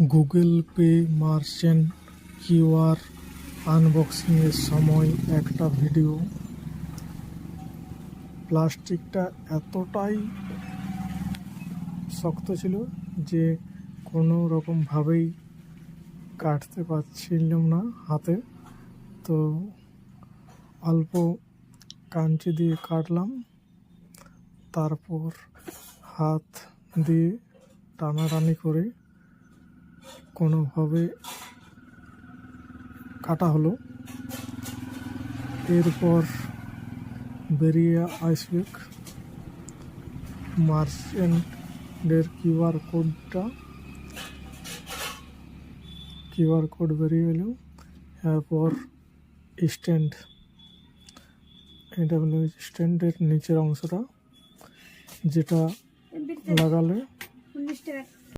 Google pay merchant QR আনবক্সিংয়ের সময় একটা video. প্লাস্টিকটা এতটাই শক্ত ছিল যে কোনো রকমভাবেই কাটতে পারছিলাম না হাতে। তো অল্প কাঞ্চি দিয়ে কাটলাম, তারপর হাত দিয়ে টানাটানি করে কোনোভাবে কাটা হলো। এরপর বেরিয়ে আসবে মার্চেন্টের কিউআর কোড বেরিয়ে এলো। এরপর স্ট্যান্ড, এটা হলো স্ট্যান্ডের নিচের অংশটা, যেটা লাগালে